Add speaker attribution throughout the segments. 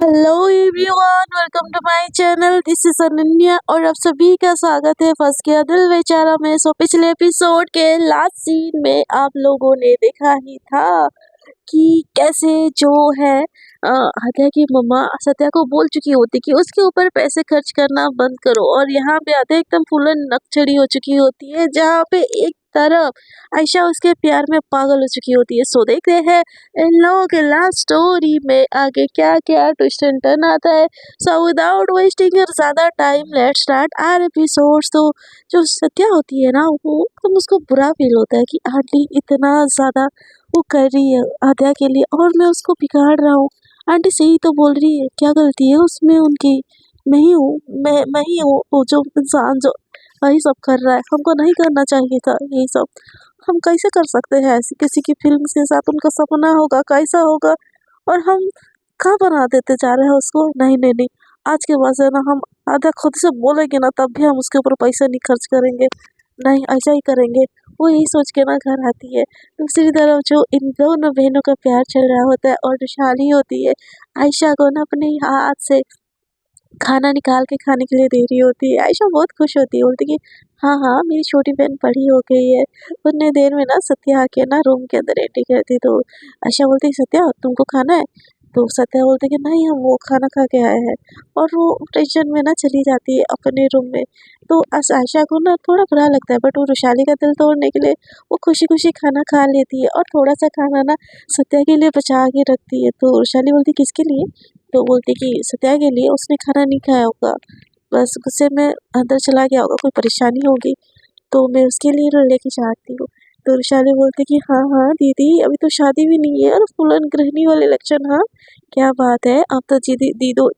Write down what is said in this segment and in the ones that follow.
Speaker 1: Hello everyone, welcome to my channel. This is Ananya और आप सभी का स्वागत है फंस गया दिल बेचारा में। पिछले एपिसोड के लास्ट सीन में आप लोगों ने देखा ही था कि कैसे जो है आद्या की मम्मा सत्या को बोल चुकी होती कि उसके ऊपर पैसे खर्च करना बंद करो, और यहाँ पे आद्या एकदम फूलन नकचड़ी हो चुकी होती है, जहाँ पे एक तरफ आयशा उसके प्यार में पागल हो चुकी होती है। सो देखते हैं इन लोगों के लास्ट स्टोरी में आगे क्या क्या ट्विस्ट एंड टर्न आता है। सो विदाउट वेस्टिंग योर ज़्यादा time let's start our episodes. तो जो सत्या होती है ना, वो एकदम उसको बुरा फील होता है कि आंटी इतना ज़्यादा वो कर रही है आद्या के लिए और मैं उसको बिगाड़ रहा हूँ। आंटी सही तो बोल रही है, क्या गलती है उसमें उनकी? मैं ही हूँ, मैं ही हूँ वो जो इंसान जो वही सब कर रहा है। हमको नहीं करना चाहिए था यही सब। हम कैसे कर सकते हैं ऐसी किसी की फीलिंग्स के साथ? उनका सपना होगा, कैसा होगा, और हम कहाँ बना देते जा रहे हैं उसको। नहीं नहीं नहीं, आज के बाद से ना हम आधा खुद से बोलेंगे ना तब भी हम उसके ऊपर पैसा नहीं खर्च करेंगे। नहीं, ऐसा ही करेंगे। वो यही सोच के ना घर आती है। दूसरी तरफ जो इन दोनों बहनों का प्यार चल रहा होता है और विशाली होती है आयशा को ना अपने हाथ से खाना निकाल के खाने के लिए दे रही होती है। आयशा बहुत खुश होती है, बोलती कि हाँ हाँ, मेरी छोटी बहन बड़ी हो गई है। उतने देर में ना सत्या आके ना रूम के अंदर एंट्री करती तो आयशा बोलती सत्या तुमको खाना है? तो सत्या बोलते कि नहीं, हम वो खाना खा के आए हैं, और वो टेंशन में ना चली जाती है अपने रूम में। तो आयशा को ना थोड़ा बुरा लगता है, बट वो वैशाली का दिल तोड़ने के लिए वो खुशी खुशी खाना खा लेती है, और थोड़ा सा खाना ना सत्या के लिए बचा के रखती है। तो वैशाली बोलती किसके लिए? तो बोलती कि सत्या के लिए, उसने खाना नहीं खाया होगा, बस गुस्से में अंदर चला गया होगा, कोई परेशानी होगी तो मैं उसके लिए लेके चाहती हूँ। तो वैशाली बोलती कि हाँ हाँ दीदी, अभी तो शादी भी नहीं है और फुलन गृहिणी वाले लक्षण। हाँ, क्या बात है, आप तो दीदी दीदो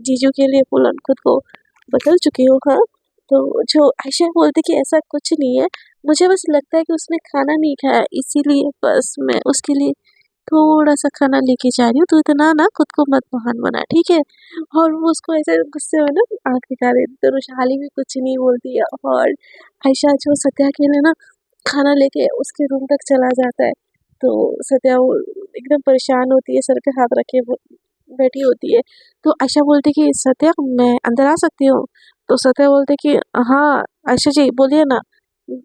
Speaker 1: जीजू के लिए फुलन खुद को बदल चुके हो। हाँ, तो जो आयशा बोलती कि ऐसा कुछ नहीं है, मुझे बस लगता है कि उसने खाना नहीं खाया, इसीलिए बस मैं उसके लिए थोड़ा-सा खाना लेके जा रही हूँ, तो इतना ना खुद को मत महान बना, ठीक है? और वो उसको ऐसे गुस्से में ना आँख दिखा देती, तो वैशाली भी कुछ नहीं बोलती है, और आयशा जो सत्या के लिए ना खाना लेके उसके रूम तक चला जाता है। तो सत्या वो एकदम परेशान होती है, सर पे हाथ रखे वो बैठी होती है। तो आयशा बोलती है कि सत्या मैं अंदर आ सकती हूँ? तो सत्या बोलते कि हाँ, आयशा जी बोलिए ना,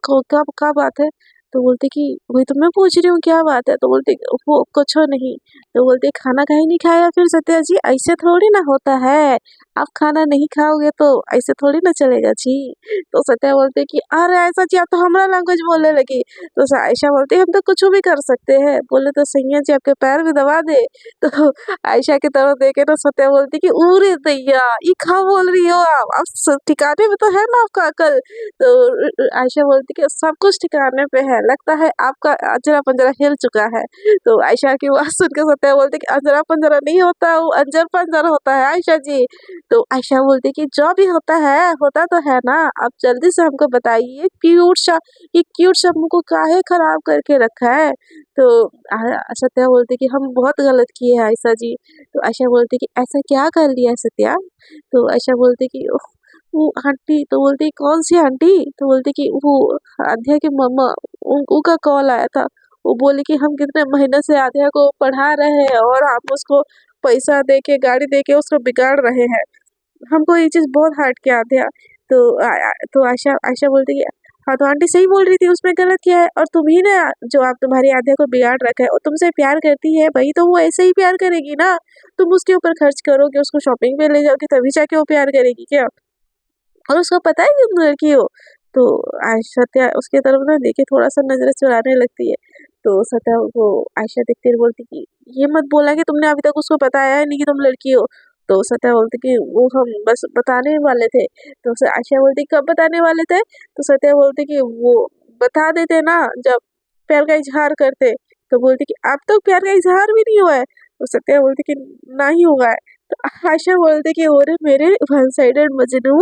Speaker 1: को क्या बात है? तो बोलते कि वही तो मैं पूछ रही हूँ क्या बात है? तो बोलते वो कुछ नहीं। तो बोलते खाना काहे नहीं खाया फिर सत्या जी? ऐसे थोड़ी ना होता है, आप खाना नहीं खाओगे तो ऐसे थोड़ी ना चलेगा जी। तो सत्या बोलते कि अरे ऐसा जी, आप तो हमारा लैंग्वेज बोलने लगी। तो आयशा बोलती हम तो कुछ भी कर सकते हैं। बोले तो सैया जी आपके पैर भी दबा दे। तो आयशा की तरफ देखे तो सत्या बोलती कि अरे दैया, ये क्या बोल रही हो आप? ठिकाने में तो है ना आपका अकल? तो आयशा बोलती कि सब कुछ ठिकाने पे है, लगता है आपका अंजरा-पंजरा हिल चुका है। तो आयशा की बात सुन के सत्या बोलते कि अंजरा-पंजरा नहीं होता, वो अंजर-पंजर होता है आयशा जी। तो आयशा बोलती कि जो भी होता तो है ना, आप जल्दी से हमको बताइए, ये क्यूट सा मुँह को काहे खराब करके रखा है? तो सत्या बोलती कि हम बहुत गलत किए हैं आयशा जी। तो आयशा बोलती कि ऐसा क्या कर लिया है सत्या? तो आयशा बोलती कि वो आंटी। तो बोलती कौन-सी आंटी? तो बोलती कि वो आध्या की मम्मा, उनका कॉल आया था। वो बोली कि हम कितने महीने से आध्या को पढ़ा रहे हैं और आप उसको पैसा देके, गाड़ी देके उसको बिगाड़ रहे हैं। हमको ये चीज़ बहुत हर्ट किया आध्या। तो तो आयशा आयशा बोलती है हाँ, तो आंटी सही बोल रही थी, उसमें गलत क्या है? और तुम ही ना जो आप तुम्हारी आध्या को बिगाड़ रखा है, वो तुमसे प्यार करती है, वही तो वो ऐसे ही प्यार करेगी ना। तुम उसके ऊपर खर्च करोगे, उसको शॉपिंग पे ले जाओगे तभी जाके वो प्यार करेगी क्या? और उसको पता है कि तुम लड़की हो। तो सत्या उसकी तरफ ना देख के थोड़ा-सा नज़रें चुराने लगती है। तो सत्या वो आयशा देखते हुए बोलती कि ये मत बोलना कि तुमने अभी तक उसको बताया ही नहीं कि तुम लड़की हो। तो सत्या बोलती कि वो हम बस बताने वाले थे। तो आयशा बोलती कब बताने वाले थे? तो सत्या बोलती कि वो बता देते ना जब प्यार का इज़हार करते। तो बोलती कि अब तक प्यार का इज़हार भी नहीं हुआ है। तो सत्या बोलती कि नहीं हुआ है। तो आयशा बोलती कि अरे मेरे वन साइडेड मजनू,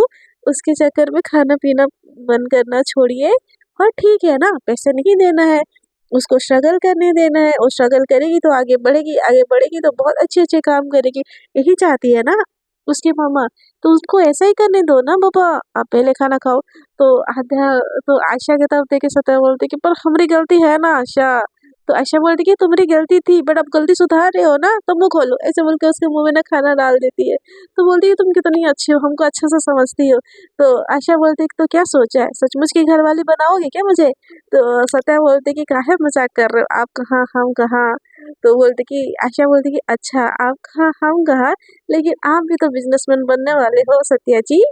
Speaker 1: उसके चक्कर में खाना-पीना बंद करना छोड़िए, और ठीक है ना, पैसे नहीं देना है, उसको स्ट्रगल करने देना है, वो स्ट्रगल करेगी तो आगे बढ़ेगी तो बहुत अच्छे-अच्छे काम करेगी, यही चाहती है ना उसकी मम्मा, तो उसको ऐसा ही करने दो ना बाबा, आप पहले खाना खाओ। तो आयशा की तरफ देख के सत्या बोलती कि पर हमारी गलती है ना आयशा, तो आयशा बोलती कि तुम्हारी गलती थी बट अब गलती सुधार रहे हो ना तो मुँह खोलो, ऐसे बोल के उसके मुँह में ना खाना डाल देती है। तो बोलती है तुम कितनी अच्छी हो, हमको अच्छे से समझती हो। तो आयशा बोलती है तो क्या सोचा है, सचमुच की घरवाली बनाओगे क्या मुझे? तो सत्या बोलते कि काहे मजाक कर रहे हो, आप कहाँ हम कहाँ। तो बोलते कि आयशा बोलती कि अच्छा आप कहाँ हम कहाँ, लेकिन आप भी तो बिजनेसमैन बनने वाले हो सत्या जी।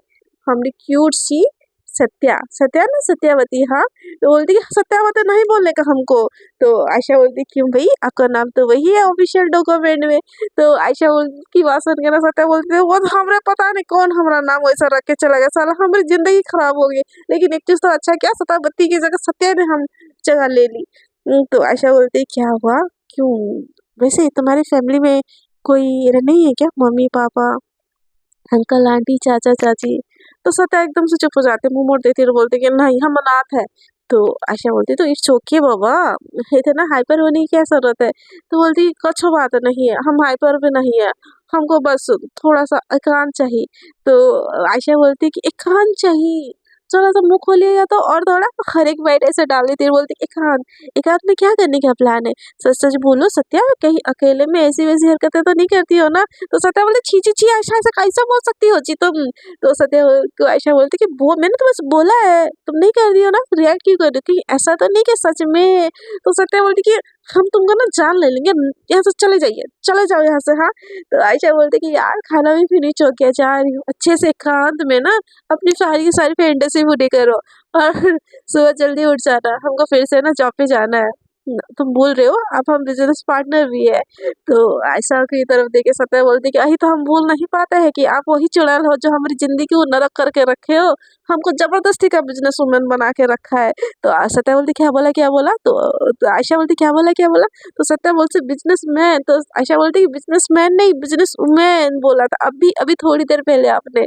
Speaker 1: हमने क्यूट सी सत्या सत्या ना सत्यावती, हाँ। तो बोलती कि सत्यावती नहीं बोलने का हमको। तो आयशा बोलती क्यों भाई, आपका नाम तो वही है ऑफिशियल डॉक्यूमेंट में। तो आयशा की बात सुन के ना सत्या बोलती है वो तो हमरे पता नहीं कौन हमारा नाम वैसा रख के चला गया, साला हमारी जिंदगी खराब हो गई। लेकिन एक चीज तो अच्छा क्या, सत्यावती की जगह सत्या ने हम जगह ले ली। तो आयशा बोलती है क्या हुआ, क्यों, वैसे तुम्हारी फैमिली में कोई नहीं है क्या, मम्मी पापा अंकल आंटी चाचा चाची? तो सत्या एकदम से चुप हो जाते, मुंह मोड़ देती और बोलते कि नहीं हम अनाथ है। तो आयशा बोलती तो इट्स ओके बाबा, इतना हाइपर होने की क्या जरूरत है। तो बोलती कुछ बात नहीं है, हम हाइपर भी नहीं है, हमको बस थोड़ा सा एकांत चाहिए। तो आयशा बोलती कि एकांत चाहिए, थोड़ा सा मुंह खोलिएगा तो और थोड़ा, हर एक बाइट ऐसे डाल देती है, बोलती एकांत, एकांत में क्या करने का प्लान है, सच सच बोलो सत्या, कहीं अकेले में ऐसी वैसी हरकतें तो नहीं करती हो ना? तो सत्या बोलते छी छी छी आयशा ऐसा कैसे बोल सकती हो जी तुम। तो सत्या को आयशा बोलती कि वो मैंने तो बस बोला है, तुम नहीं कर रही हो ना, रिएक्ट क्यों कर रही हो, कहीं ऐसा तो नहीं कि सच में। तो सत्या बोलती कि हम तुमको ना जान ले लेंगे, यहाँ से चले जाइए, चले जाओ यहाँ से, हाँ। तो आयशा बोलती कि यार खाना भी फिनिश हो गया, जा रही हूँ, अच्छे से एकांत में ना अपनी सारी की सारी फैंटेसी पूरी करो और सुबह जल्दी उठ जाना, हमको फिर से ना जॉब पे जाना है। तुम भूल रहे हो अब हम बिजनेस पार्टनर भी है। तो आयशा की तरफ देखे सत्या बोलती कि अही तो हम भूल नहीं पाते हैं कि आप वही चुड़ैल हो जो हमारी जिंदगी को नरक करके रखे हो, हमको जबरदस्ती का बिजनेस वुमेन बना के रखा है। तो सत्या बोलती क्या बोला क्या बोला, तो आयशा बोलती क्या बोला क्या बोला। तो सत्या बोलती बिजनेसमैन, तो आयशा बोलती कि बिजनेसमैन नहीं बिजनेस वुमेन बोला था अभी अभी थोड़ी देर पहले आपने।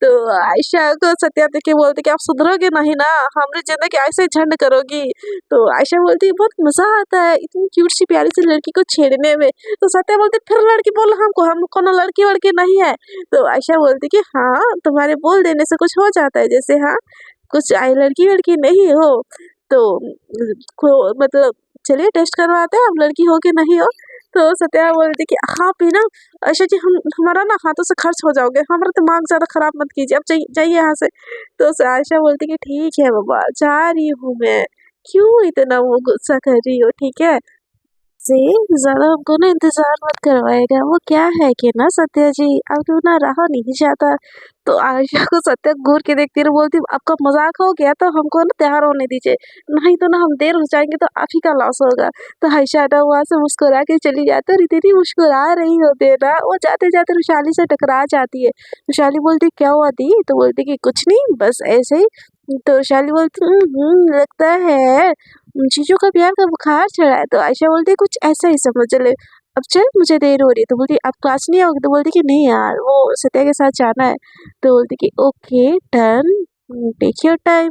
Speaker 1: तो आयशा को सत्या देख के बोलती कि आप सुधरोगे नहीं ना, हमारी जिंदगी ऐसे ही झंड करोगी। तो आयशा बोलती है बहुत मजा आता है इतनी क्यूट सी प्यारी सी लड़की को छेड़ने में। तो सत्या बोलती फिर लड़की बोल हमको, हम कोनो लड़की वड़की नहीं है। तो आयशा बोलती कि हाँ तुम्हारे बोल देने से कुछ हो जाता है जैसे, हाँ कुछ आई लड़की वड़की नहीं हो। तो मतलब चलिए टेस्ट करवाते हैं आप लड़की हो कि नहीं हो। तो सत्या बोलती कि हाँ भी ना, आयशा जी हम हमारा ना हाथों से खर्च हो जाओगे, हमारा दिमाग ज्यादा खराब मत कीजिए, अब जाइए जाइए यहाँ से। तो आयशा बोलती कि ठीक है बाबा जा रही हूँ मैं, क्यों इतना वो गुस्सा कर रही हो, ठीक है से ज़्यादा हमको ना इंतज़ार मत करवाइएगा, वो क्या है कि ना सत्या जी अब तो ना रहा नहीं जाता। तो आयशा को सत्या घूर के देखती रही, बोलती आपका मज़ाक हो गया तो हमको ना तैयार होने दीजिए, नहीं तो ना हम देर हो जाएँगे तो आप ही का लॉस होगा। तो आयशा ना वहाँ से मुस्कुरा के चली जाती है और इतनी मुस्कुरा रही होती है ना, वो जाते-जाते वैशाली से टकरा जाती है। वैशाली बोलती क्या हुआ दी? तो बोलती कि कुछ नहीं बस ऐसे ही। तो वैशाली बोलती लगता है जीजू का प्यार का बुखार चढ़ा है। तो आयशा बोलती कुछ ऐसा ही समझ ले, अब चल मुझे देर हो रही है। तो बोलती आप क्लास नहीं आओगी? तो बोलती कि नहीं यार वो सत्या के साथ जाना है। तो बोलती कि okay done, take your time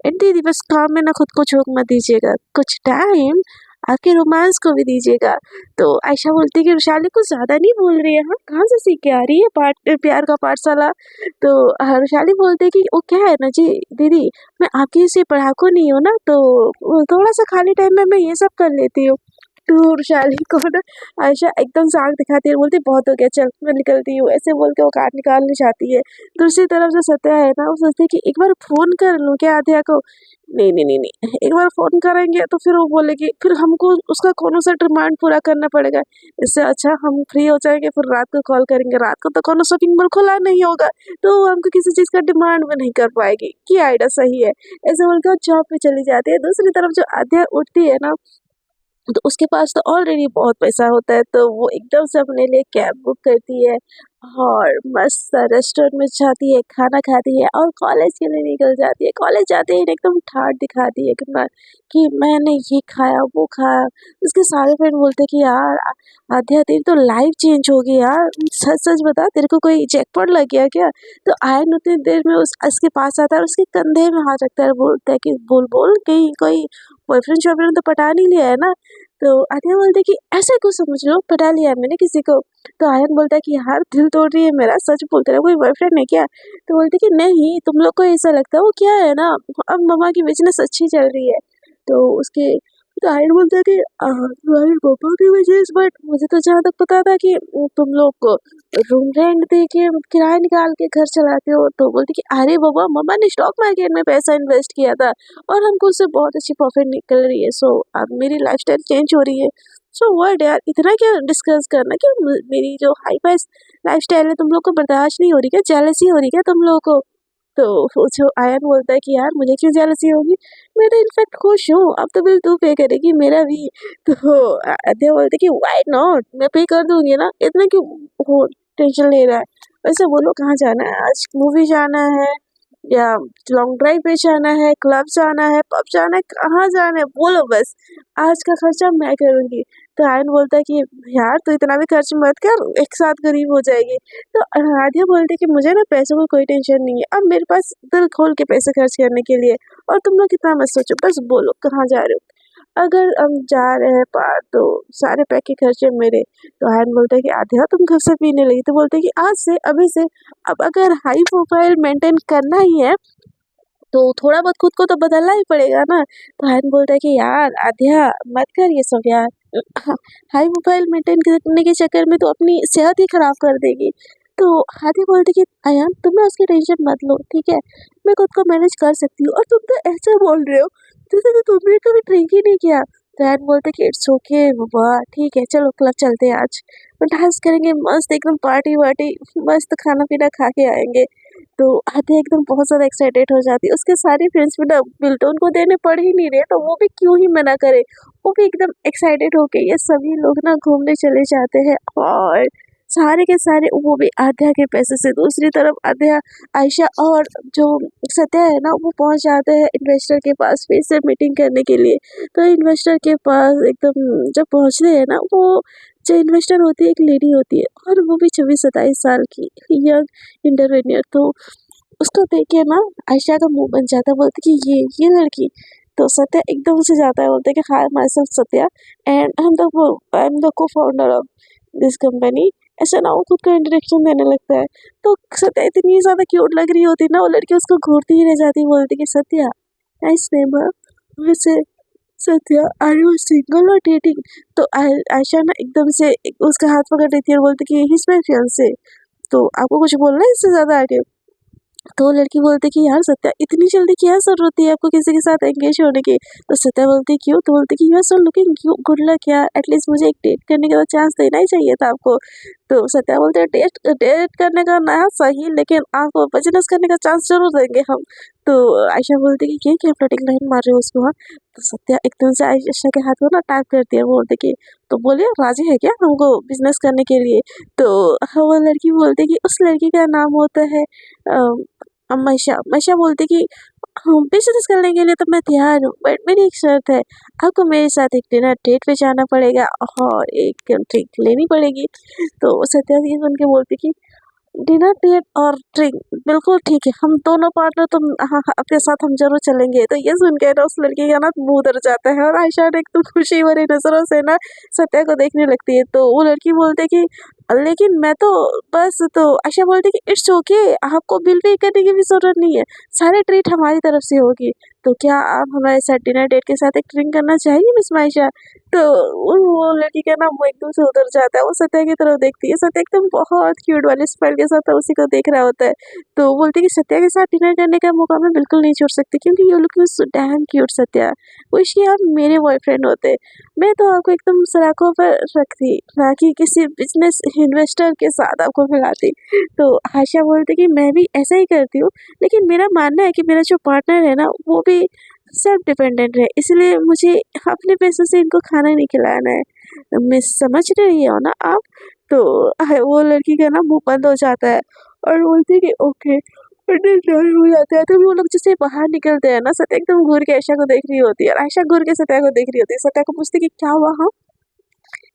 Speaker 1: and दीदी बस काम में ना खुद को झोंक मत दीजिएगा, कुछ टाइम आपके रोमांस को भी दीजिएगा। तो आयशा बोलती कि वैशाली कुछ ज़्यादा नहीं बोल रही है, हाँ कहाँ से सीख के आ रही है प्यार का पाठशाला। तो वैशाली बोलती कि वो क्या है ना जी दीदी, मैं आपकी जैसी पढ़ाकू नहीं हूँ ना, तो थोड़ा सा खाली टाइम में मैं ये सब कर लेती हूँ। तो वैशाली को ना आयशा एकदम से आँख दिखाती है, बोलती बहुत हो गया चल मैं निकलती हूँ, ऐसे बोल के वो कार निकालने जाती है। दूसरी तरफ जो सत्या है ना वो सोचती है कि एक बार फ़ोन कर लूँ क्या आध्या को। नहीं, नहीं, नहीं, नहीं, एक बार फ़ोन करेंगे तो फिर वो बोलेगी, फिर हमको उसका कौन-सा डिमांड पूरा करना पड़ेगा। इससे अच्छा हम फ्री हो जाएँगे फिर रात को कॉल करेंगे, रात को तो कोनो शॉपिंग मॉल खुला नहीं होगा, तो वो हमको किसी चीज़ का डिमांड भी नहीं कर पाएगी। ये आइडिया सही है। ऐसे बोल के वो जॉब पे चली जाती है। दूसरी तरफ जो आध्या उठती है ना, तो उसके पास तो ऑलरेडी बहुत पैसा होता है, तो वो एकदम से अपने लिए कैब बुक करती है और मस्त सा रेस्टोरेंट में जाती है, खाना खाती है और कॉलेज के लिए निकल जाती है। कॉलेज जाते ही एकदम ठाठ दिखाती है कि मैंने ये खाया, वो खाया। उसके सारे फ्रेंड बोलते हैं कि यार आध्या तेरी तो लाइफ चेंज हो गई यार, सच-सच बता तेरे को कोई जैकपॉट लग गया क्या? तो आयन उतनी देर में उसके पास आता है और उसके कंधे में हाथ रखता है, बोलता है कि बोल कहीं कोई बॉयफ्रेंड-शॉयफ्रेंड तो पटा नहीं लिया है ना? तो आध्या बोलती है कि ऐसे क्यों समझ रहे हो, पटा लिया है मैंने किसी को। तो आयन बोलता है कि यार दिल तोड़ रही है मेरा, सच बोलते रहो कोई बॉयफ्रेंड है क्या? तो बोलती है कि नहीं तुम लोग को ऐसा लगता है, वो क्या है ना अब मम्मा की बिज़नेस अच्छी चल रही है। तो उसके तो आयन बोलता है कि तुम्हारे पापा की वजह से, बट मुझे तो जहाँ तक पता था कि तुम लोग को रूम रेंट दे के किराया निकाल के घर चलाते हो। तो बोलती कि अरे बाबा, मम्मा ने स्टॉक मार्केट में पैसा इन्वेस्ट किया था और हमको उससे बहुत अच्छी प्रॉफिट निकल रही है। सो अब मेरी लाइफस्टाइल चेंज हो रही है। सो व्हाट यार, इतना क्या डिस्कस करना कि मेरी जो हाई फाई लाइफस्टाइल है तुम लोग को बर्दाश्त नहीं हो रही क्या? जेलसी हो रही क्या तुम लोगों को? तो वो जो आयन बोलता है कि यार मुझे क्यों जेलसी होगी, मैं तो इनफैक्ट खुश हूँ, अब तो बिल तू पे करेगी मेरा भी। तो आद्या बोलते कि व्हाई नॉट, मैं पे कर दूंगी ना, इतना क्यों हो टेंशन ले रहा है। वैसे बोलो कहाँ जाना है आज, मूवी जाना है या लॉन्ग ड्राइव पे जाना है, क्लब जाना है, पब जाना है, कहाँ जाना है बोलो, बस आज का खर्चा मैं करूंगी। तो आयन बोलता है कि यार तू इतना भी खर्च मत कर, एक साथ गरीब हो जाएगी। तो आद्या बोलती है कि मुझे ना पैसों की कोई टेंशन नहीं है, अब मेरे पास दिल खोल के पैसे खर्च करने के लिए, और तुम लोग कितना मत सोचो, बस बोलो कहाँ जा रहे हो। अगर हम जा रहे हैं पार तो सारे पैके खर्चे मेरे। तो आयन बोलता है कि आद्या तुम घर से पीने लगी। तो बोलते हैं कि आज से, अभी से, अब अगर हाई प्रोफाइल मेंटेन करना ही है तो थोड़ा बहुत खुद को तो बदलना ही पड़ेगा ना। तो आयन बोलता है कि यार आद्या मत कर ये सब यार, हाई प्रोफाइल मेंटेन करने के चक्कर में तो अपनी सेहत ही खराब कर देगी। तो आद्या बोलती कि अयान तुम ना उसकी टेंशन मत लो, ठीक है, मैं खुद को मैनेज कर सकती हूँ। और तुम तो ऐसे बोल रहे हो जैसे कि तुमने कभी ड्रिंक ही नहीं किया। तो आयन बोलते कि इट्स ओके बाबा, ठीक है चलो क्लब चलते हैं आज, डांस करेंगे मस्त एकदम, पार्टी वार्टी, मस्त खाना पीना खा के आएंगे। तो आद्या एकदम बहुत ज़्यादा एक्साइटेड हो जाती है। उसके सारे फ्रेंड्स भी ना बिल तो उनको देने पड़ ही नहीं रहे, तो वो भी क्यों ही मना करे। वो भी एकदम एक्साइटेड होके ये सभी लोग ना घूमने चले जाते हैं, और सारे के सारे वो भी आद्या के पैसे से। दूसरी तरफ आद्या, आयशा और जो सत्या है ना, वो पहुंच जाते हैं इन्वेस्टर के पास फिर से मीटिंग करने के लिए। तो इन्वेस्टर के पास एकदम जब पहुंचते हैं ना, वो जो इन्वेस्टर होती है एक लेडी होती है, और वो भी 24-27 साल की यंग इंटरवेनियर। तो उसको देख के ना आयशा का मुंह बन जाता है, बोलती कि ये लड़की। तो सत्या एकदम से जाता है, बोलते हैं कि hi myself Satya and I am the cofounder of this company. ऐसा ना वो खुद को इंट्रोडक्शन देने लगता है। तो सत्या इतनी ज़्यादा क्यूट लग रही होती ना, वो लड़की उसको घूरती ही रह जाती, बोलती कि सत्या नाइस नेम है। वैसे सत्या आर यू सिंगल और डेटिंग? तो आयशा ना एकदम से उसका हाथ पकड़ लेती है और बोलती कि ही इज माय फियांसे। तो आपको कुछ बोलना है इससे ज़्यादा आगे? तो वो लड़की बोलती कि यार सत्या इतनी जल्दी क्या ज़रूरत है आपको किसी के साथ एंगेज होने की? तो सत्या बोलती क्यों? तो बोलती कि you are so looking good luck यार, एटलीस्ट मुझे एक डेट करने का चांस देना ही चाहिए था आपको। तो सत्या बोलते हैं डेट डेट करने का ना सही, लेकिन आपको बिजनेस करने का चांस जरूर देंगे हम। तो आयशा बोलती कि ये क्या फ्लर्टिंग लाइन मार रहे हो उसको, हाँ? तो सत्या एकदम से आयशा के हाथ को ना टैप करती है, बोलती कि तो बोलिए राजी है क्या हमको बिजनेस करने के लिए? तो वो लड़की बोलती कि उस लड़की का नाम होता है मईशा। मईशा बोलती कि हाँ, बिज़नेस करने के लिए तो मैं तैयार हूँ, बट मेरी एक शर्त है, आपको मेरे साथ एक डिनर डेट पे जाना पड़ेगा और एक ड्रिंक लेनी पड़ेगी। तो सत्या ये सुन के बोलती कि डिनर डेट और ड्रिंक बिल्कुल ठीक है, हम दोनों पार्टनर तुम, हाँ हाँ आपके साथ हम जरूर चलेंगे। तो ये सुन के ना उस लड़की का ना मुंह उतर जाता है, और आयशा ने एकदम खुशी भरी नजरों से ना सत्या को देखने लगती है। तो वो लड़की बोलती कि लेकिन मैं तो बस। तो आयशा बोलती कि इट्स ओके, आपको बिल पे करने की भी जरूरत नहीं है, सारे ट्रीट हमारी तरफ से होगी। तो क्या आप हमारे साथ डिनर डेट के साथ एक ड्रिंक करना चाहेंगी मिस मायशा? तो वो लड़की का ना मुंह एकदम से उतर जाता है, वो सत्या की तरफ देखती है। सत्या एकदम बहुत क्यूट वाले स्माइल के साथ उसी को देख रहा होता है। तो वो बोलती है कि सत्या के साथ डिनर करने का मौका मैं बिल्कुल नहीं छोड़ सकती, क्योंकि you looking so dam cute Satya, wish कि आप मेरे बॉयफ्रेंड होते। मैं तो आपको एकदम सलाखों पर रखती, ना कि किसी बिजनेस इन्वेस्टर के साथ आपको मिलाती। तो आयशा बोलती कि मैं भी ऐसा ही करती हूँ, लेकिन मेरा मानना है कि मेरा जो पार्टनर है ना वो भी सेल्फ डिपेंडेंट है, इसलिए मुझे अपने पैसों से इनको खाना नहीं खिलाना है। मिस समझ रही हो ना आप? तो वो लड़की का ना मुंह बंद हो जाता है और बोलती है कि ओके, और फिर डर हो जाता है। तो वो लोग जैसे बाहर निकलते हैं ना, सत्या एकदम घूर के आयशा को देख रही होती है, और आयशा घूर के सत्या को देख रही होती है। सत्या को पूछती कि क्या हुआ, हाँ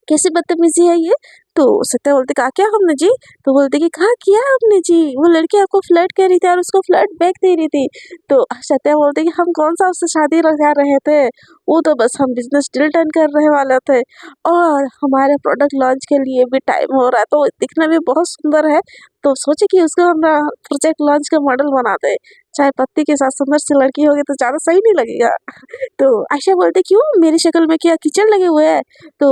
Speaker 1: कैसी बदतमीजी है ये? तो सत्या बोलते कहा क्या हमने जी? तो बोलते कि कहा किया आपने जी, वो लड़की आपको फ्लर्ट कर रही थी और उसको फ्लर्ट बैक दे रही थी। तो सत्या बोलते कि हम कौन सा उससे शादी लगा रहे थे, वो तो बस हम बिजनेस डील डन कर रहे वाले थे, और हमारे प्रोडक्ट लॉन्च के लिए भी टाइम हो रहा है, तो दिखने में बहुत सुंदर है, तो सोचे कि उसको हम प्रोजेक्ट लॉन्च का मॉडल बनाते हैं। चाय पत्ती के साथ सुंदर सी लड़की होगी तो ज़्यादा सही नहीं लगेगा। तो आयशा बोलती क्यों मेरी शक्ल में क्या कीचड़ लगे हुए हैं? तो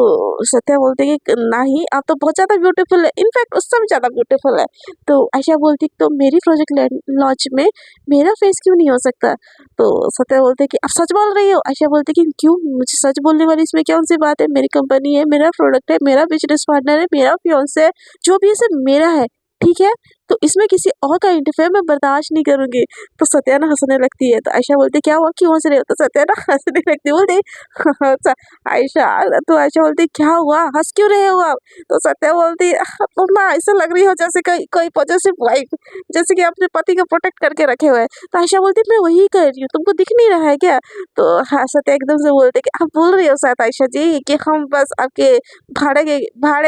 Speaker 1: सत्या बोलते कि नहीं आप तो बहुत ज़्यादा ब्यूटीफुल है, इनफैक्ट उससे भी ज़्यादा ब्यूटीफुल है। तो आयशा बोलती तो मेरी प्रोजेक्ट लॉन्च में मेरा फेस क्यों नहीं हो सकता? तो सत्या बोलते कि आप सच बोल रही हो? आयशा बोलती कि क्यों, मुझे सच बोलने वाली इसमें कौन सी बात है? मेरी कंपनी है, मेरा प्रोडक्ट है, मेरा बिजनेस पार्टनर है, मेरा फियांसे है, जो भी है सिर्फ मेरा है, ठीक है? तो इसमें किसी और का इंटरफेयर मैं बर्दाश्त नहीं करूँगी। तो सत्या ना हँसने लगती है। तो आयशा बोलती क्या हुआ, क्यों हँस रहे हो? तो सत्या ना हँसने लगती है, बोलती अच्छा आयशा। तो आयशा बोलती क्या हुआ, हँस क्यों रहे हो आप? तो सत्या बोलती तुम ना ऐसे लग रही हो जैसे कोई कोई पॉजेसिव वाइफ, जैसे कि अपने पति को प्रोटेक्ट करके रखे हुए है। तो आयशा बोलती मैं वही कर रही हूँ, तुमको दिख नहीं रहा है क्या? तो हाँ, सत्या एकदम से बोलते कि आप बोल रही हो शायद आयशा जी कि हम बस आपके भाड़े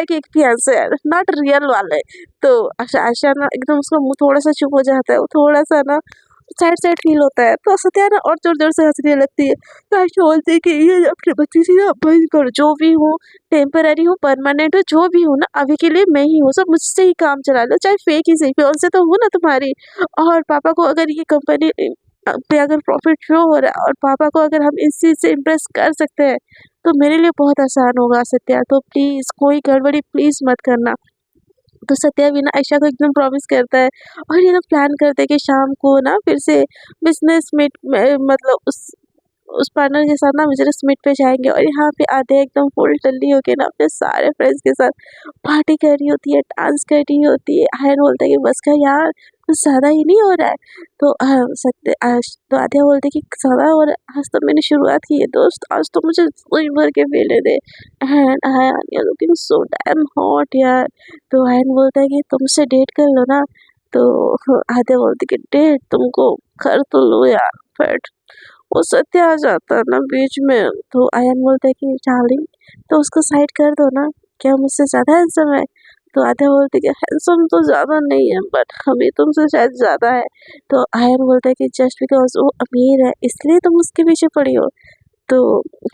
Speaker 1: के एक फियांसे हैं, नॉट रियल वाले। तो आयशा ना एकदम उसका मुँह थोड़ा-सा चुप हो जाता है, वो थोड़ा-सा ना सैड-सैड फ़ील होता है। तो सत्या ना और ज़ोर-ज़ोर से हँसने लगती है। तो आयशा बोलती है कि ये अपनी बदतमीज़ी ना बंद करो, जो भी हूँ, टेम्परेरी हूँ, परमानेंट हूँ, जो भी हूँ ना, अभी के लिए मैं ही हूँ, सब मुझसे ही काम चला लो, चाहे फेक ही सही, फियांसे तो हूँ ना तुम्हारी। और पापा को अगर ये कंपनी पे अगर प्रॉफ़िट शो हो रहा है और पापा को अगर हम इस चीज़ से इम्प्रेस कर सकते हैं, तो मेरे लिए बहुत आसान होगा सत्या। तो प्लीज़ कोई गड़बड़ी प्लीज़ मत करना। तो सत्या भी ना आयशा को एकदम प्रॉमिस करता है और ये लोग प्लान करते हैं कि शाम को ना फिर से बिजनेस मीट मतलब उस पार्टनर के साथ ना बिजनेस मीट पे जाएंगे और यहाँ पे आते हैं एकदम फुल टल्ली होके ना अपने सारे फ्रेंड्स के साथ पार्टी कर रही होती है, डांस कर रही होती है। आयन बोलता है कि बस कर यार, कुछ ज़्यादा ही नहीं हो रहा है? तो तो आध्या बोलते कि ज़्यादा हो रहा है, आज तो मैंने शुरुआत की है दोस्त, आज तो मुझे जोश भर के पीने दे। And Ayan you looking so damn hot यार। तो आयन बोलता है कि तुमसे डेट कर लो ना। तो आध्या बोलती कि डेट तुमको कर तो लो यार, बट वो सत्य आ जाता है ना बीच में। तो आयन बोलता है कि डार्लिंग तो उसको साइड कर दो ना, क्या मुझसे ज़्यादा हैंडसम है? तो आध्या बोलती है कि हैंडसम तो ज़्यादा नहीं है बट हमें तुमसे शायद ज़्यादा है। तो आयन बोलता है कि जस्ट बिकॉज वो अमीर है इसलिए तुम उसके पीछे पड़ी हो। तो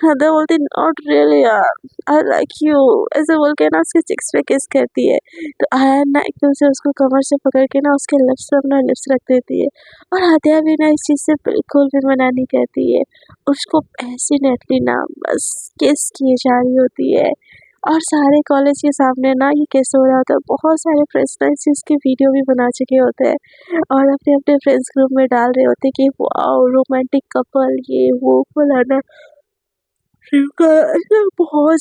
Speaker 1: आध्या बोलती नॉट रियली यार, आई लाइक यू, ऐसे बोल के ना उसके चिक्स पे किस करती है। तो आयन ना एकदम से उसको कमर से पकड़ के ना उसके लिप्स पे अपना लिप्स रख देती है और आध्या भी ना इस चीज़ से बिल्कुल भी मना नहीं करती है। उसको पैसिनेटली ना बस किस किए जा रही होती है और सारे कॉलेज के सामने ना ये किस हो रहा होता है। बहुत सारे फ्रेंड्स ना इस चीज़ की वीडियो भी बना चुके होते हैं और अपने अपने फ्रेंड्स ग्रुप में डाल रहे होते हैं कि वाओ रोमांटिक कपल, ये वो फलाना इनका ऐसे बहुत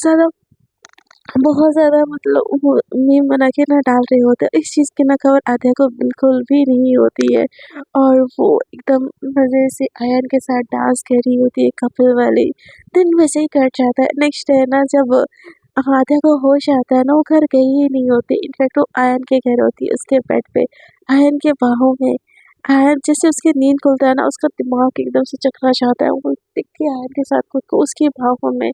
Speaker 1: ज़्यादा मतलब वो मीम बना के ना डाल रहे होते हैं। इस चीज़ की ना खबर आध्या को बिल्कुल भी नहीं होती है और वो एकदम मज़े से आयन के साथ डांस कर रही होती है कपल वाली। दिन वैसे ही कट जाता है। नेक्स्ट डे ना जब आध्या को होश आता है ना, वो घर गई ही नहीं होती। इनफैक्ट वो आयन के घर होती है, उसके बेड पे, आयन के बाहों में। आयन जैसे उसकी नींद खुलता है ना, उसका दिमाग एकदम से चकरा जाता है। वो दिखती है आयन के साथ खुद को उसकी बाहों में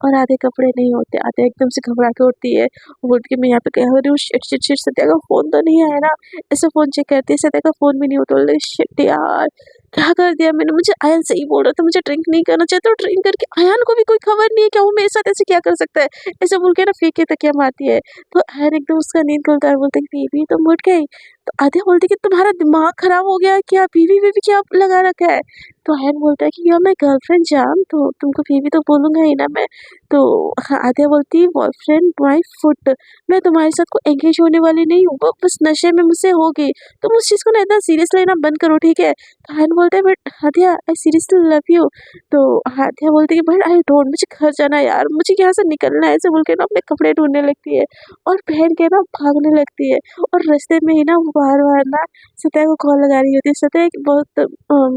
Speaker 1: और आधे कपड़े नहीं होते। आधे एकदम से घबरा के उठती है, वो उठ के मैं यहाँ पे क्या हो रही हूँ, शिट शिट शिट, सत्या का फ़ोन तो नहीं आया ना? ऐसे फ़ोन चेक करती है, सत्या का फ़ोन भी नहीं उठा। बोले शिट यार! क्या कर दिया मैंने? मुझे आयन सही बोल रहा था मुझे ड्रिंक नहीं करना चाहिए, तो ड्रिंक करके आयन को भी कोई खबर नहीं है क्या वो मेरे साथ ऐसे क्या कर सकता है? ऐसे बोल के ना फेंक के तकिया मारती है। तो आयन एकदम उसका नींद खुलता है और बोलता है कि बेबी तुम उठ गई? तो आध्या बोलती है कि तुम्हारा दिमाग खराब हो गया है क्या? बीवी-वीवी क्या लगा रखा है? तो आयन बोलता है कि यू आर माय गर्लफ्रेंड जान, तो तुमको बीवी तो बोलूँगा ही ना मैं। तो हाँ, आध्या बोलती है बॉयफ्रेंड माय फुट, मैं तुम्हारे साथ कोई एंगेज होने वाली नहीं हूँ, वो बस नशे में मुझसे हो गई। तुम उस चीज़ को ना इतना सीरियस लेना बंद करो, ठीक है? तो आयन बोलता है but Aadhya I seriously love you. तो आध्या बोलती है बट आई डोंट, मुझे घर जाना है यार, मुझे यहाँ से निकलना है, ऐसे बोल के ना अपने कपड़े ढूँढने लगती है और पहन के ना भागने लगती है और रास्ते में ही ना वो बार-बार ना सत्या को कॉल लगा रही होती है। सत्या एक बहुत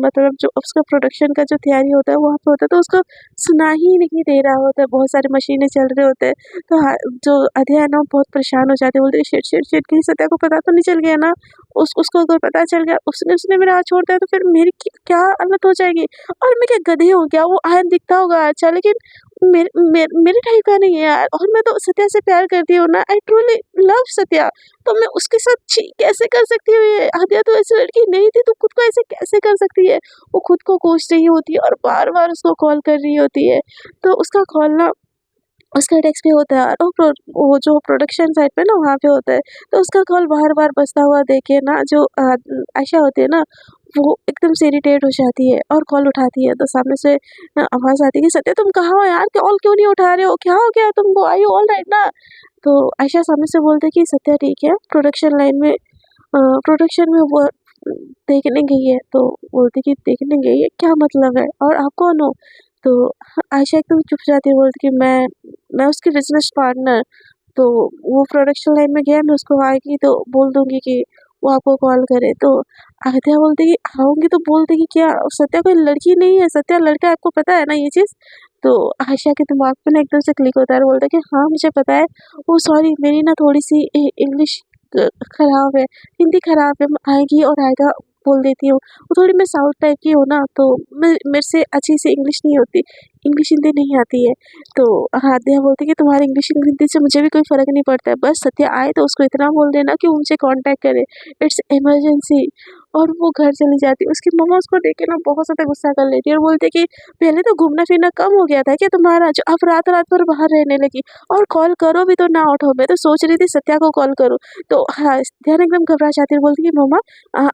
Speaker 1: मतलब जो उसका प्रोडक्शन का जो तैयारी होता है वहाँ पे होता है, तो उसको सुना ही नहीं दे रहा होता है, बहुत सारी मशीनें चल रहे होते हैं। तो जो अधेया है ना वो बहुत परेशान हो जाते हैं, बोलते हैं शिट शिट शिट, कहीं सत्या को पता तो नहीं चल गया ना? उसको अगर पता चल गया, उसने उसने मेरा हाथ छोड़ दिया तो फिर मेरी क्या हालत हो जाएगी? और मैं क्या गधी हूँ क्या? वो आयन दिखता होगा अच्छा, लेकिन मेरे टाइप का नहीं है यार, और मैं तो सत्या से प्यार करती हूँ ना, आई ट्रूली लव सत्या। तो मैं उसके साथ कैसे कर सकती हूँ ये? आद्या तो ऐसी लड़की नहीं थी, तो खुद को ऐसे कैसे कर सकती है? वो खुद को कोस रही होती है और बार-बार उसको कॉल कर रही होती है। तो उसका कॉल ना उसका डेस्क पे होता है और वो जो प्रोडक्शन साइड पे ना वहाँ पे होता है। तो उसका कॉल बार-बार बजता हुआ देख के ना जो आयशा होती है ना, वो एकदम से इरिटेट हो जाती है और कॉल उठाती है। तो सामने से आवाज़ आती है कि सत्या तुम कहाँ हो यार? कॉल क्यों नहीं उठा रहे हो? क्या हो गया तुमको? आर यू ऑलराइट ना? तो आयशा सामने से बोलती है कि सत्या ठीक है, प्रोडक्शन लाइन में प्रोडक्शन में वो देखने गई है। तो बोलती कि देखने गई है? क्या मतलब है? और आप कौन हो? तो आयशा एकदम चुप जाती है, बोलती कि मैं उसकी बिज़नेस पार्टनर। तो वो प्रोडक्शन लाइन में गया, मैं उसको आएगी तो बोल दूँगी कि वो आपको कॉल करे। तो आदित्य बोलती कि आऊँगी तो बोल देगी क्या? सत्या कोई लड़की नहीं है, सत्या लड़का है, आपको पता है ना ये चीज़? तो आयशा के दिमाग में ना एकदम से क्लिक होता है और बोलता है कि हाँ, मुझे पता है। ओह सॉरी, मेरी ना थोड़ी-सी इंग्लिश खराब है, हिंदी खराब है, आएगी और आएगा बोल देती हूँ। वो थोड़ी मैं साउथ टाइप की हूँ ना, तो मेरे से अच्छी से इंग्लिश नहीं होती, इंग्लिश हिंदी नहीं आती है। तो आद्या बोलती कि तुम्हारी इंग्लिश हिंदी से मुझे भी कोई फ़र्क नहीं पड़ता है, बस सत्या आए तो उसको इतना बोल देना कि वो मुझे कॉन्टैक्ट करे, इट्स इमरजेंसी। और वो घर चली जाती है। उसकी मम्मा उसको देख के ना बहुत ज़्यादा गुस्सा कर लेती है और बोलती है कि पहले तो घूमना-फिरना कम हो गया था क्या तुम्हारा, जो अब रात-रात भर बाहर रहने लगी और कॉल करो भी तो ना उठाओ। मैं तो सोच रही थी सत्या को कॉल करूँ। तो हाँ, ध्यान एकदम घबरा जाती है और बोलती है कि मम्मा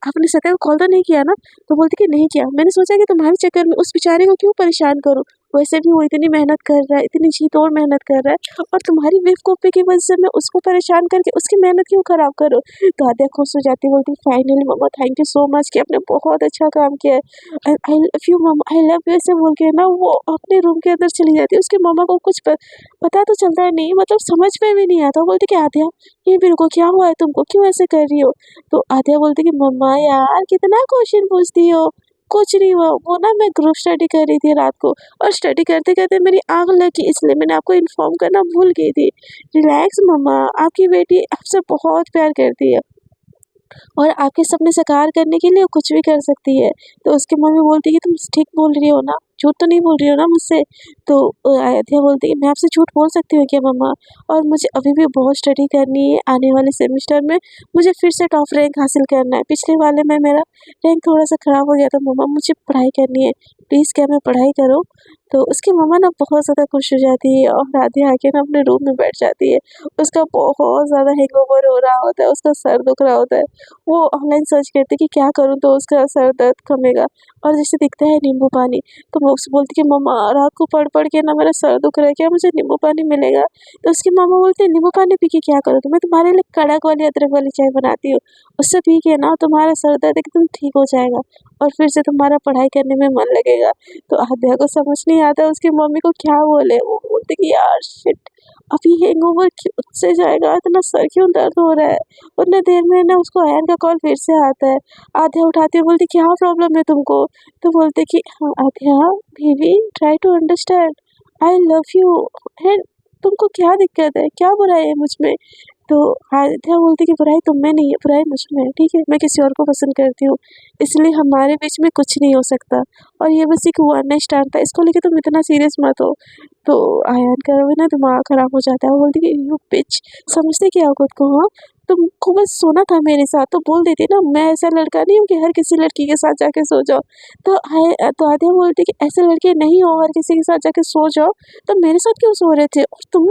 Speaker 1: आपने सत्या को कॉल तो नहीं किया ना? तो बोलती कि नहीं किया। मैंने सोचा कि तुम्हारे चक्कर में उस बेचारे को क्यों परेशान करूँ? वैसे भी वो इतनी मेहनत कर रहा है, इतनी जी-तोड़ मेहनत कर रहा है और तुम्हारी बेवकूफ़ी की वजह से मैं उसको परेशान करके उसकी मेहनत क्यों खराब करूँ? तो आद्या खुश हो जाती है, बोलती फाइनली मम्मा थैंक यू सो मच कि आपने बहुत अच्छा काम किया है। आई लव यू मम्मा, आई लव यू ऐसे बोल के ना वो अपने रूम के अंदर चली जाती है। उसकी मम्मा को कुछ पता तो चलता है नहीं, मतलब समझ में भी नहीं आता। वो बोलती कि आद्या ये मेरे को क्या हुआ है तुमको? क्यों ऐसे कर रही हो? तो आद्या बोलती कि मम्मा यार कितना क्वेश्चन पूछती हो? कुछ नहीं हुआ, वो ना मैं ग्रुप स्टडी कर रही थी रात को और स्टडी करते-करते मेरी आँख लगी, इसलिए मैंने आपको इन्फॉर्म करना भूल गई थी। रिलैक्स मम्मा, आपकी बेटी आपसे बहुत प्यार करती है और आपके सपने साकार करने के लिए वो कुछ भी कर सकती है। तो उसकी मम्मी बोलती है कि तुम ठीक बोल रही हो ना? झूठ तो नहीं बोल रही हो ना मुझसे? तो अयोध्या बोलती है मैं आपसे झूठ बोल सकती हूँ क्या मम्मा? और मुझे अभी भी बहुत स्टडी करनी है, आने वाले सेमेस्टर में मुझे फिर से टॉप रैंक हासिल करना है। पिछले वाले में मेरा रैंक थोड़ा-सा खराब हो गया था मम्मा, मुझे पढ़ाई करनी है। प्लीज़ क्या मैं पढ़ाई करूँ? तो उसकी मम्मा ना बहुत ज़्यादा खुश हो जाती है और आद्या आके ना अपने रूम में बैठ जाती है। उसका बहुत ज़्यादा हैंगओवर हो रहा होता है, उसका सर दुख रहा होता है। वो ऑनलाइन सर्च करती कि क्या करूँ तो उसका सर दर्द कमेगा और जैसे दिखता है नींबू पानी, तो वो उससे बोलती कि मम्मा रात को पढ़-पढ़ के ना मेरा सर दुख रहा है, क्या मुझे नींबू पानी मिलेगा? तो उसकी मम्मा बोलती है नींबू पानी पी के क्या करूँ? तो मैं तुम्हारे लिए कड़क वाली अदरक वाली चाय बनाती हूँ, उससे पी के ना तुम्हारा सर दर्द एकदम ठीक हो जाएगा और फिर से तुम्हारा पढ़ाई करने में मन लगेगा। तो आद्या को समझ नहीं आता उसकी मम्मी को क्या बोले, वो बोलती कि यार शिट! अभी हैंगओवर क्यों से जाएगा, इतना सर क्यों दर्द हो रहा है? उतने देर में ना उसको अयान का कॉल फिर से आता है। आध्या उठाती है, बोलती क्या प्रॉब्लम है तुमको? तो बोलते कि हाँ Aadhya baby try to understand, I love you and तुमको क्या दिक्कत है? क्या बुराई है मुझ में? तो आध्या बोलती कि बुराई तुम में नहीं है, बुराई मुझ में है, ठीक है? मैं किसी और को पसंद करती हूँ, इसलिए हमारे बीच में कुछ नहीं हो सकता और ये बस एक वन नाइट स्टैंड था, इसको लेके तुम इतना सीरियस मत हो। तो आयन का भी ना दिमाग खराब हो जाता है, वो बोलती कि यू बिच समझते क्या हो खुद को हाँ? तुमको बस सोना था मेरे साथ तो बोल देती ना, मैं ऐसा लड़का नहीं हूँ कि हर किसी लड़की के साथ जाके सो जाओ। तो आद्या बोलती कि ऐसे लड़के नहीं हो हर किसी के साथ जाके सो जाओ, तो मेरे साथ क्यों सो रहे थे? और तुम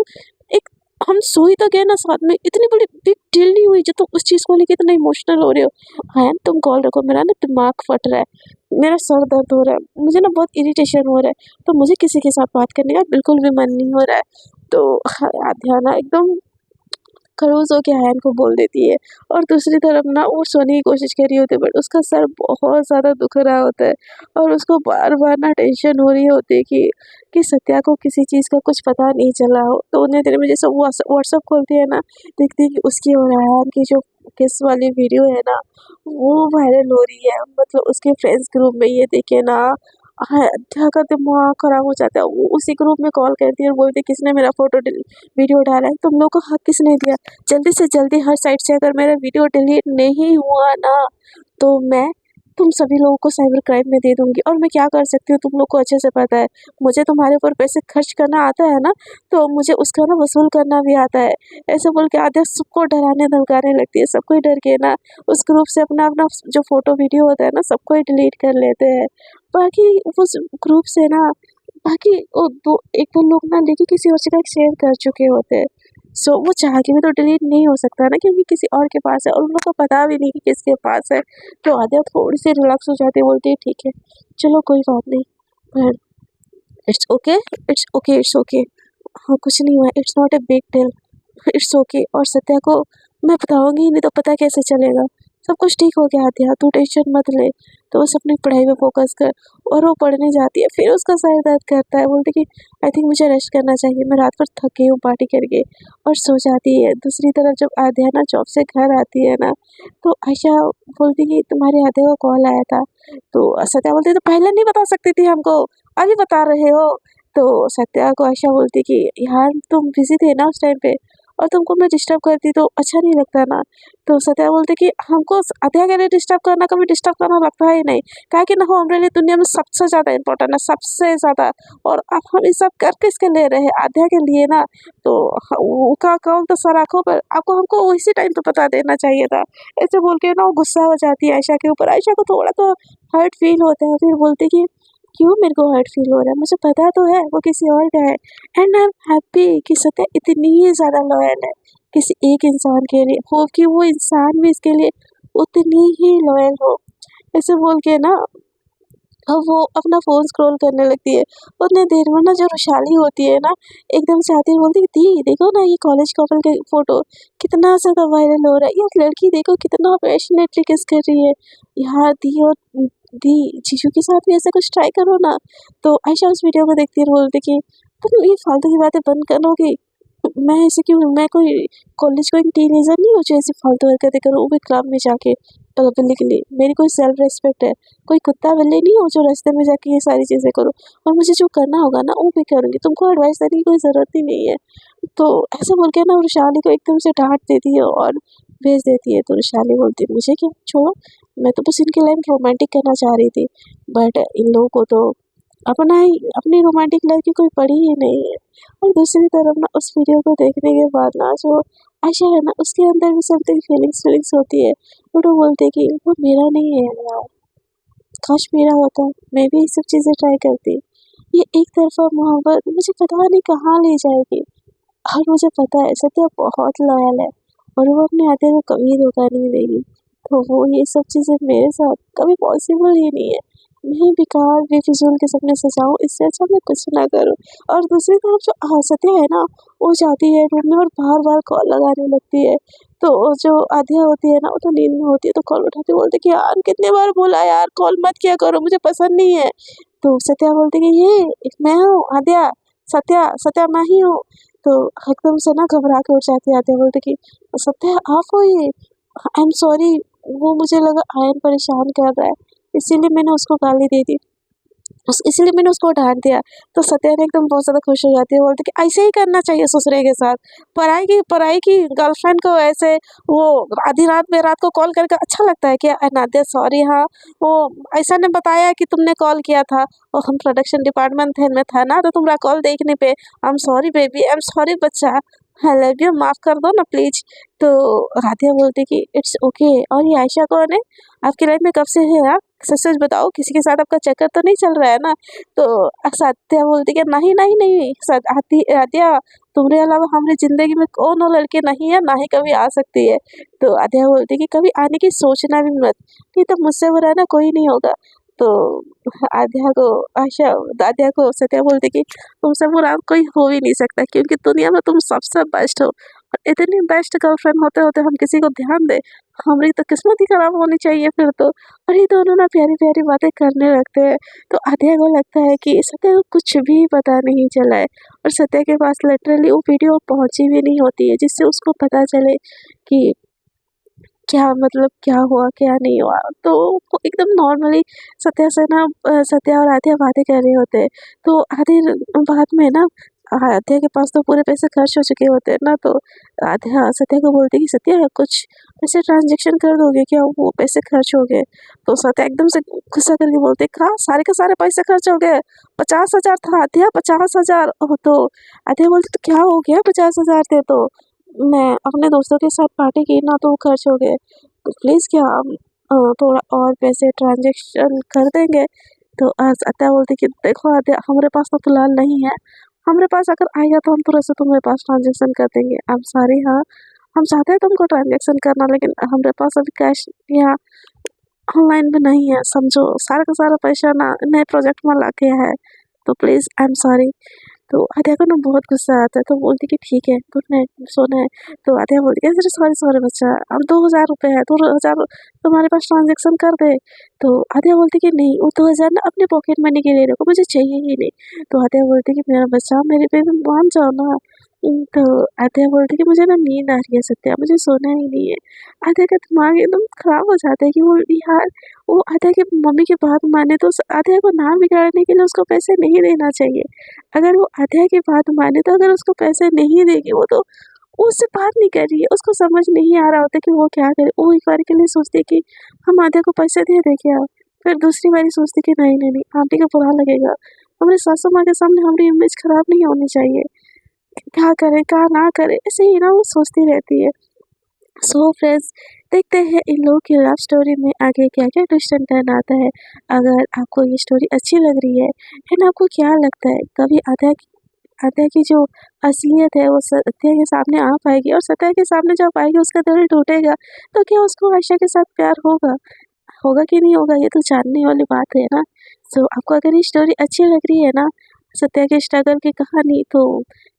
Speaker 1: एक हम सो ही तो गए ना साथ में, इतनी बड़ी बिग डील नहीं हुई जो तुम उस चीज़ को लेके इतना इमोशनल हो रहे हो। आयन तुम कॉल रखो, मेरा ना दिमाग फट रहा है, मेरा सर दर्द हो रहा है, मुझे ना बहुत इरिटेशन हो रहा है, तो मुझे किसी के साथ बात करने का बिल्कुल भी मन नहीं हो रहा है। तो आध्या ना एकदम खड़ूस होके आयन को बोल देती है और दूसरी तरफ ना वो सोने की कोशिश कर रही होती है बट उसका सर बहुत ज़्यादा दुख रहा होता है और उसको बार-बार ना टेंशन हो रही होती है कि सत्या को किसी चीज़ का कुछ पता नहीं चला हो। तो उन्हें देर में जैसे वो व्हाट्सएप खोलती है ना, देखती है कि उसकी और आयन की जो किस वाली वीडियो है ना, वो वायरल हो रही है। मतलब उसके फ्रेंड्स ग्रुप में ये देख के ना अद्या का दिमाग खराब हो जाता है। वो उसी ग्रुप में कॉल करती है और बोलती है किसने मेरा वीडियो डाला है, तुम लोग को हक किसने दिया? जल्दी से जल्दी हर साइट से अगर मेरा वीडियो डिलीट नहीं हुआ ना, तो मैं तुम सभी लोगों को साइबर क्राइम में दे दूँगी और मैं क्या कर सकती हूँ तुम लोग को अच्छे से पता है। मुझे तुम्हारे ऊपर पैसे खर्च करना आता है ना, तो मुझे उसका ना वसूल करना भी आता है। ऐसे बोल के आद्या सबको डराने-धमकाने लगती है, सबको ही डर के ना उस ग्रुप से अपना-अपना जो फ़ोटो वीडियो होता है ना, सबको ही डिलीट कर लेते हैं। बाकी उस ग्रुप से ना बाकी वो एक दो लोग ना लेके किसी और जगह शेयर कर चुके होते हैं। सो वो चाह के भी तो डिलीट नहीं हो सकता ना, क्योंकि किसी और के पास है और उन लोग को पता भी नहीं कि किसके पास है। तो आद्या थोड़ी सी रिलैक्स हो जाती है, बोलती है ठीक है चलो कोई बात नहीं, पर it's okay, it's okay, it's okay, हाँ कुछ नहीं हुआ, it's not a big deal, it's okay. और सत्या को मैं बताऊंगी नहीं तो पता कैसे चलेगा, सब कुछ ठीक हो गया आद्या, तू टेंशन मत ले, तो बस अपनी पढ़ाई पे फोकस कर। और वो पढ़ने जाती है, फिर उसका सर दर्द करता है, बोलती कि आई थिंक मुझे रेस्ट करना चाहिए, मैं रात भर थकी हूँ पार्टी करके, और सो जाती है। दूसरी तरफ जब आद्या ना जॉब से घर आती है ना, तो आयशा बोलती कि तुम्हारे आद्या का कॉल आया था, तो सत्या बोलती तो पहले नहीं बता सकती थी हमको, अभी बता रहे हो। तो सत्या को आयशा बोलती कि यार तुम बिजी थे ना उस टाइम पे, और तुमको मैं डिस्टर्ब करती तो अच्छा नहीं लगता ना। तो सत्या बोलते कि हमको अध्या के लिए डिस्टर्ब करना, कभी डिस्टर्ब करना लगता ही नहीं, क्या कि ना हो हमारे लिए दुनिया में सबसे ज़्यादा इम्पोर्टेंट है, सबसे ज़्यादा। और अब हम ये सब कर किसके ले रहे हैं, अध्या के लिए ना। तो उसका अकाउंट तो सर आँखों पर, आपको हमको उसी टाइम पे बता देना चाहिए था। ऐसे बोल के ना वो गुस्सा हो जाती है आयशा के ऊपर। आयशा को थोड़ा तो हर्ट फील होता है, फिर बोलती कि क्यों मेरे को हर्ट फील हो रहा है, मुझे पता तो है वो किसी और का है, एंड आई एम हैप्पी कि सत्या इतनी ही ज़्यादा लॉयल है किसी एक इंसान के लिए, हो कि वो इंसान भी इसके लिए उतनी ही लॉयल हो। ऐसे बोल के ना अब वो अपना फ़ोन स्क्रॉल करने लगती है। उतने देर में ना जो वैशाली होती है ना, एकदम से आती है, बोलती है दी देखो ना ये कॉलेज कपल का फ़ोटो कितना ज़्यादा वायरल हो रहा है, ये लड़की देखो कितना पैशनेटली किस कर रही है। यार दी जीजू के साथ भी ऐसा कुछ ट्राई करो ना। तो आयशा उस वीडियो को देखती है और बोलती कि तुम ये फालतू की बातें बंद करोगी, मैं ऐसे क्यों, मैं कोई कॉलेज गोइंग टीनेजर नहीं हूँ जो ऐसी फालतू हरकतें करूँ, वो भी क्लब में जाके पब्लिकली। मेरी कोई सेल्फ रिस्पेक्ट है, कोई कुत्ता बिल्ली नहीं हूँ जो रास्ते में जाके ये सारी चीज़ें करूँ, और मुझे जो करना होगा ना वो भी करूँगी, तुमको एडवाइस देने की कोई ज़रूरत ही नहीं है। तो ऐसा बोल के ना वृशाली को एकदम से डांट देती है और भेज देती है। तो वृशाली बोलती है मुझे क्या, छोड़ो, मैं तो बस इनकी लाइन रोमांटिक करना चाह रही थी, बट इन लोगों को तो अपनी रोमांटिक लाइफ की कोई पड़ी ही नहीं है। और दूसरी तरफ ना उस वीडियो को देखने के बाद ना जो आयशा है ना, उसके अंदर भी समथिंग फीलिंग्स होती है, बट वो बोलते है कि वो मेरा नहीं है यार, काश मेरा होता, मैं भी ये सब चीज़ें ट्राई करती। ये एक तरफा मोहब्बत मुझे पता नहीं कहाँ ले जाएगी। और मुझे पता है सत्या बहुत लॉयल है और वो अपने आते को कभी धोखा नहीं देगी। तो वो ये सब चीज़ें मेरे साथ कभी पॉसिबल ही नहीं है। मैं बेकार बेफिजूल के सपने सजाऊं, इससे अच्छा मैं कुछ ना करूं। और दूसरी तरफ जो सत्या है ना, वो जाती है रूम में और बार बार कॉल लगाने लगती है। तो जो आध्या होती है ना, वो तो नींद में होती है, तो कॉल उठाती बोलती कि यार कितने बार बोला यार कॉल मत किया करो, मुझे पसंद नहीं है। तो सत्या बोलती कि ये मैं हूँ आध्या, सत्या सत्या मैं ही हूँ। तो एकदम से ना घबरा के उठ जाती है आद्या, बोलती कि सत्या आप हो ये, आई एम सॉरी, वो मुझे लगा आयन परेशान कर रहा है, इसीलिए मैंने उसको गाली दे दी, इसलिए मैंने उसको डांट दिया। तो सत्या ने एकदम बहुत ज़्यादा खुश हो जाती है, बोलती कि ऐसे ही करना चाहिए ससुरे के साथ, पराई की गर्लफ्रेंड को ऐसे वो आधी रात में रात को कॉल करके अच्छा लगता है क्या। नादिया सॉरी, हाँ वो ऐसा ने बताया कि तुमने कॉल किया था, और हम प्रोडक्शन डिपार्टमेंट में था ना, तो तुम्हारा कॉल देखने पे I am sorry baby, I am sorry बच्चा, आई लव यू, माफ़ कर दो ना प्लीज। तो राधिया बोलती कि इट्स ओके। और ये आयशा कौन है, आपकी लाइफ में कब से है आप, सच सच बताओ, किसी के साथ आपका चक्कर तो नहीं चल रहा है ना। तो सत्या बोलती कि नहीं नहीं नहीं आद्या, तुम्हारे अलावा हमारी ज़िंदगी में कौन और लड़के नहीं है, ना ही कभी आ सकती है। तो आद्या बोलती कि कभी आने की सोचना भी मत, नहीं तो मुझसे बुरा ना कोई नहीं होगा। तो आद्या को आशा आद्या को सत्या बोलती कि तुमसे बुरा कोई हो ही नहीं सकता, क्योंकि दुनिया में तुम सबसे बेस्ट हो, और इतनी बेस्ट गर्लफ्रेंड होते होते हम किसी को ध्यान दे, हमारी तो किस्मत ही खराब होनी चाहिए फिर तो। और ये दोनों ना प्यारी प्यारी बातें करने लगते हैं। तो आद्या को लगता है कि सत्या को कुछ भी पता नहीं चला है, और सत्या के पास लिटरली वो वीडियो पहुंची भी नहीं होती है जिससे उसको पता चले कि क्या मतलब क्या हुआ क्या नहीं हुआ। तो वो एकदम नॉर्मली सत्या से ना सत्या और आद्या बातें कर रहे होते हैं। तो आधे बाद में ना आद्या के पास तो पूरे पैसे खर्च हो चुके होते हैं ना, तो आद्या सत्या को बोलती है कि सत्या कुछ पैसे ट्रांजेक्शन कर दोगे क्या, वो पैसे खर्च हो गए। तो सत्या एकदम से गुस्सा करके बोलते कहा सारे के सारे पैसे खर्च हो गए, 50,000 था आद्या, 50,000। तो आद्या बोलती तो क्या हो गया, 50,000 थे तो मैं अपने दोस्तों के साथ पार्टी की ना, तो वो खर्च हो गए, तो प्लीज़ क्या आप थोड़ा और पैसे ट्रांजेक्शन कर देंगे। तो आत्या बोलती कि देखो आत्या, हमारे पास तो फिलहाल नहीं है, हमारे पास अगर आएगा तो हम तुरंत से तुम्हारे पास ट्रांजेक्शन कर देंगे। अब सॉरी हाँ, हम चाहते हैं तुमको ट्रांजेक्शन करना, लेकिन हमारे पास अभी कैश या ऑनलाइन भी नहीं है, समझो सारा का सारा पैसा ना नए प्रोजेक्ट में लगे है, तो प्लीज़ आई एम सॉरी। तो आद्या को ना बहुत गुस्सा आता है, तो बोलती कि ठीक है गुड नाइट, सोना है। तो आद्या बोलती है अरे सॉरी सॉरी बच्चा, अब 2000 रुपये है, 2000 तुम्हारे पास ट्रांजेक्शन कर दे। तो आद्या बोलती कि नहीं, वो 2000 ना अपने पॉकेट मनी के लिए रखो, मुझे चाहिए ही नहीं। तो आद्या बोलती कि मेरा बच्चा, मेरे पे भी मान जाओ ना। तो आद्या बोलती कि मुझे ना नींद आ रही है सत्या, मुझे सोना ही नहीं है। आद्या का दिमाग एकदम खराब हो जाता है कि वो यार, वो आद्या की मम्मी की बात माने तो आद्या को ना बिगाड़ने के लिए उसको पैसे नहीं देना चाहिए। अगर वो आद्या की बात माने तो अगर उसको पैसे नहीं देगी वो उससे बात नहीं कर रही है, उसको समझ नहीं आ रहा होता कि वो क्या करे। वो एक बार के लिए सोचती है कि हम आद्या को पैसे दे दें क्या, फिर दूसरी बारी सोचती कि नहीं नहीं नहीं, आंटी को बुरा लगेगा, हमारी सासू माँ के सामने हमारी इमेज खराब नहीं होनी चाहिए, क्या करे क्या ना करे, ऐसे ही ना वो सोचती रहती है। सो फ्रेंड्स, देखते हैं इन लोगों की लव स्टोरी में आगे क्या क्या ट्विस्ट एंड टर्न आता है। अगर आपको ये स्टोरी अच्छी लग रही है एंड आपको क्या लगता है कभी आद्या की जो असलियत है वो सत्या के सामने आ पाएगी, और सत्या के सामने जब आएगी उसका दिल टूटेगा, तो क्या उसको आयशा के साथ प्यार होगा होगा कि नहीं होगा, ये तो जानने वाली बात है ना। सो आपको अगर ये स्टोरी अच्छी लग रही है ना, सत्या के स्ट्रगल की कहानी, तो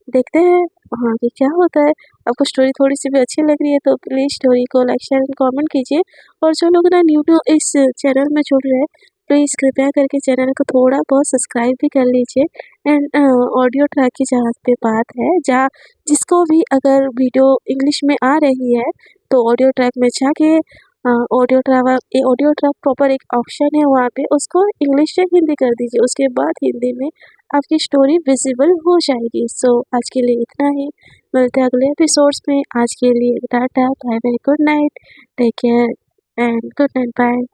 Speaker 1: देखते हैं आगे क्या होता है। आपको स्टोरी थोड़ी सी भी अच्छी लग रही है तो प्लीज़ स्टोरी को लाइक शेयर एंड कमेंट कीजिए। और जो लोग ना न्यू न्यू इस चैनल में जुड़ रहे हैं, प्लीज़ कृपया करके चैनल को थोड़ा बहुत सब्सक्राइब भी कर लीजिए। एंड ऑडियो ट्रैक की जहाँ पे बात है, जहाँ जिसको भी अगर वीडियो इंग्लिश में आ रही है तो ऑडियो ट्रैक में जाके ऑडियो ट्रैक प्रॉपर एक ऑप्शन है वहाँ पे, उसको इंग्लिश से हिंदी कर दीजिए, उसके बाद हिंदी में आपकी स्टोरी विजिबल हो जाएगी। सो आज के लिए इतना ही, मिलते हैं अगले एपिसोड्स में। आज के लिए tata bye bye, good night, take care and good night, bye.